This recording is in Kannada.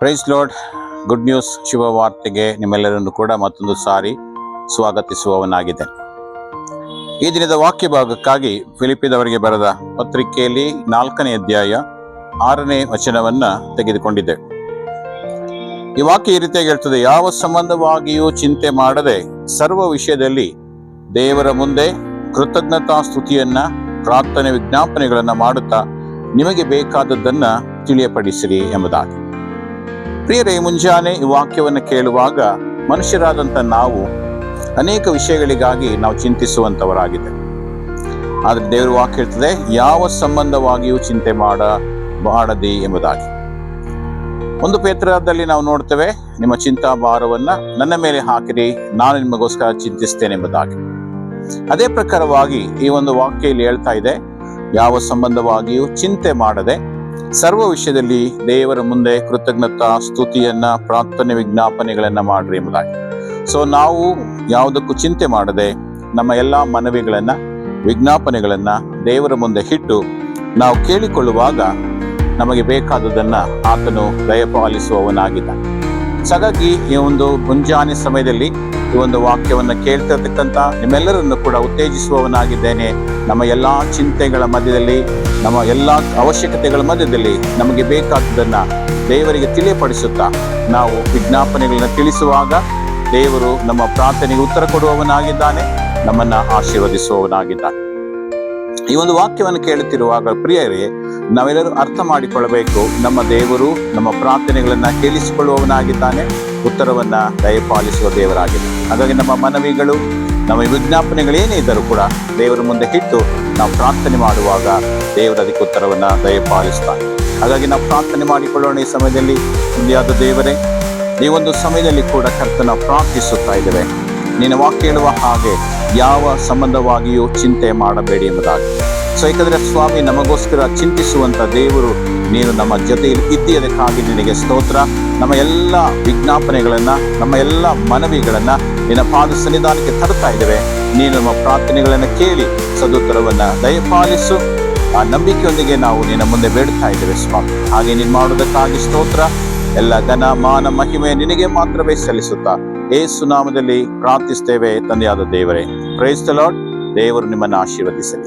Price lord. ಗುಡ್ ನ್ಯೂಸ್ ಶುಭ ವಾರ್ತೆಗೆ ನಿಮ್ಮೆಲ್ಲರನ್ನು ಕೂಡ ಮತ್ತೊಂದು ಸಾರಿ ಸ್ವಾಗತಿಸುವವನಾಗಿದೆ. ಈ ದಿನದ ವಾಕ್ಯ ಭಾಗಕ್ಕಾಗಿ ಫಿಲಿಪ್ಪಿದವರಿಗೆ ಬರೆದ ಪತ್ರಿಕೆಯಲ್ಲಿ 4ನೇ ಅಧ್ಯಾಯ 6ನೇ ವಚನವನ್ನ ತೆಗೆದುಕೊಂಡಿದ್ದೆ. ಈ ವಾಕ್ಯ ಈ ರೀತಿಯಾಗಿ ಹೇಳ್ತದೆ: ಯಾವ ಸಂಬಂಧವಾಗಿಯೂ ಚಿಂತೆ ಮಾಡದೆ ಸರ್ವ ವಿಷಯದಲ್ಲಿ ದೇವರ ಮುಂದೆ ಕೃತಜ್ಞತಾ ಸ್ತುತಿಯನ್ನ ಪ್ರಾರ್ಥನೆ ವಿಜ್ಞಾಪನೆಗಳನ್ನ ಮಾಡುತ್ತಾ ನಿಮಗೆ ಬೇಕಾದದ್ದನ್ನ ತಿಳಿಯಪಡಿಸಿರಿ ಎಂಬುದಾಗಿ. ಪ್ರಿಯರೇ, ಮುಂಜಾನೆ ಈ ವಾಕ್ಯವನ್ನು ಕೇಳುವಾಗ ಮನುಷ್ಯರಾದಂಥ ನಾವು ಅನೇಕ ವಿಷಯಗಳಿಗಾಗಿ ನಾವು ಚಿಂತಿಸುವಂಥವರಾಗಿದೆ. ಆದರೆ ದೇವರ ವಾಕ್ಯ ಹೇಳ್ತದೆ, ಯಾವ ಸಂಬಂಧವಾಗಿಯೂ ಚಿಂತೆ ಮಾಡದಿ ಎಂಬುದಾಗಿ. 1 ಪೇತ್ರದಲ್ಲಿ ನಾವು ನೋಡ್ತೇವೆ, ನಿಮ್ಮ ಚಿಂತಾ ಭಾರವನ್ನ ನನ್ನ ಮೇಲೆ ಹಾಕಿರಿ, ನಾನು ನಿಮಗೋಸ್ಕರ ಚಿಂತಿಸ್ತೇನೆ ಎಂಬುದಾಗಿ. ಅದೇ ಪ್ರಕಾರವಾಗಿ ಈ ಒಂದು ವಾಕ್ಯ ಇಲ್ಲಿ ಹೇಳ್ತಾ ಇದೆ, ಯಾವ ಸಂಬಂಧವಾಗಿಯೂ ಚಿಂತೆ ಮಾಡದೆ ಸರ್ವ ವಿಷಯದಲ್ಲಿ ದೇವರ ಮುಂದೆ ಕೃತಜ್ಞತಾ ಸ್ತುತಿಯನ್ನ ಪ್ರಾರ್ಥನೆ ವಿಜ್ಞಾಪನೆಗಳನ್ನ ಮಾಡ್ರಿ ಎಂಬುದಾಗಿ. ಸೊ ನಾವು ಯಾವುದಕ್ಕೂ ಚಿಂತೆ ಮಾಡದೆ ನಮ್ಮ ಎಲ್ಲಾ ಮನವಿಗಳನ್ನ ವಿಜ್ಞಾಪನೆಗಳನ್ನ ದೇವರ ಮುಂದೆ ಇಟ್ಟು ನಾವು ಕೇಳಿಕೊಳ್ಳುವಾಗ ನಮಗೆ ಬೇಕಾದುದನ್ನ ಆತನು ದಯಪಾಲಿಸುವವನಾಗಿದ್ದಾನೆ. ಹಾಗಾಗಿ ಈ ಒಂದು ಮುಂಜಾನೆ ಸಮಯದಲ್ಲಿ ಈ ಒಂದು ವಾಕ್ಯವನ್ನ ಕೇಳ್ತಿರ್ತಕ್ಕಂಥ ನಿಮ್ಮೆಲ್ಲರನ್ನು ಕೂಡ ಉತ್ತೇಜಿಸುವವನಾಗಿದ್ದೇನೆ. ನಮ್ಮ ಎಲ್ಲಾ ಚಿಂತೆಗಳ ಮಧ್ಯದಲ್ಲಿ, ನಮ್ಮ ಎಲ್ಲಾ ಅವಶ್ಯಕತೆಗಳ ಮಧ್ಯದಲ್ಲಿ ನಮಗೆ ಬೇಕಾದದನ್ನ ದೇವರಿಗೆ ತಿಳಿಯಪಡಿಸುತ್ತಾ ನಾವು ವಿಜ್ಞಾಪನೆಗಳನ್ನ ತಿಳಿಸುವಾಗ ದೇವರು ನಮ್ಮ ಪ್ರಾರ್ಥನೆಗೆ ಉತ್ತರ ಕೊಡುವವನಾಗಿದ್ದಾನೆ, ನಮ್ಮನ್ನ ಆಶೀರ್ವದಿಸುವವನಾಗಿದ್ದಾನೆ. ಈ ಒಂದು ವಾಕ್ಯವನ್ನು ಕೇಳುತ್ತಿರುವಾಗ ಪ್ರಿಯರೇ, ನಾವೆಲ್ಲರೂ ಅರ್ಥ ಮಾಡಿಕೊಳ್ಳಬೇಕು, ನಮ್ಮ ದೇವರು ನಮ್ಮ ಪ್ರಾರ್ಥನೆಗಳನ್ನ ಕೇಳಿಸಿಕೊಳ್ಳುವವನಾಗಿದ್ದಾನೆ, ಉತ್ತರವನ್ನ ದಯಪಾಲಿಸುವ ದೇವರಾಗಿದ್ದಾನೆ. ಹಾಗಾಗಿ ನಮ್ಮ ಮನವಿಗಳು, ನಮ್ಮ ವಿಜ್ಞಾಪನೆಗಳೇನೇ ಇದ್ದರೂ ಕೂಡ ದೇವರ ಮುಂದೆ ಇಟ್ಟು ನಾವು ಪ್ರಾರ್ಥನೆ ಮಾಡುವಾಗ ದೇವರ ಅದಕ್ಕೆ ಉತ್ತರವನ್ನ ದಯಪಾಲಿಸ್ತಾನೆ. ಹಾಗಾಗಿ ನಾವು ಪ್ರಾರ್ಥನೆ ಮಾಡಿಕೊಳ್ಳೋಣ. ಈ ಸಮಯದಲ್ಲಿ ಇಂದಿಯಾದ ದೇವರೇ, ಈ ಒಂದು ಸಮಯದಲ್ಲಿ ಕೂಡ ಕರ್ತನ ಪ್ರಾರ್ಥಿಸುತ್ತಾ ಇದ್ದೇವೆ, ನಿನ್ನ ವಾಕ್ಯ ಹೇಳುವ ಹಾಗೆ ಯಾವ ಸಂಬಂಧವಾಗಿಯೂ ಚಿಂತೆ ಮಾಡಬೇಡಿ ಎಂಬುದಾಗಿ. ಸೊ ಯಾಕಂದ್ರೆ ಸ್ವಾಮಿ, ನಮಗೋಸ್ಕರ ಚಿಂತಿಸುವಂತ ದೇವರು ನೀನು ನಮ್ಮ ಜೊತೆಯಲ್ಲಿ ಇದ್ದೀಯದಕ್ಕಾಗಿ ನಿನಗೆ ಸ್ತೋತ್ರ. ನಮ್ಮ ಎಲ್ಲ ವಿಜ್ಞಾಪನೆಗಳನ್ನ, ನಮ್ಮ ಎಲ್ಲ ಮನವಿಗಳನ್ನ ನಿನ್ನ ಪಾದ ಸನ್ನಿಧಾನಕ್ಕೆ ತರ್ತಾ ಇದ್ದೇವೆ. ನೀನು ನಮ್ಮ ಪ್ರಾರ್ಥನೆಗಳನ್ನ ಕೇಳಿ ಸದುತ್ತರವನ್ನ ದಯಪಾಲಿಸು. ಆ ನಂಬಿಕೆಯೊಂದಿಗೆ ನಾವು ನಿನ್ನ ಮುಂದೆ ಬೇಡ್ತಾ ಇದ್ದೇವೆ ಸ್ವಾಮಿ. ಹಾಗೆ ನೀನು ಮಾಡುವುದಕ್ಕಾಗಿ ಸ್ತೋತ್ರ. ಎಲ್ಲ ಘನ ಮಾನ ಮಹಿಮೆ ನಿನಗೆ ಮಾತ್ರವೇ ಸಲ್ಲಿಸುತ್ತಾ ಯೇಸು ನಾಮದಲ್ಲಿ ಪ್ರಾರ್ಥಿಸ್ತೇವೆ ತಂದೆಯಾದ ದೇವರೇ. Praise the lord. ದೇವರು ನಿಮ್ಮನ್ನು ಆಶೀರ್ವದಿಸಲಿ.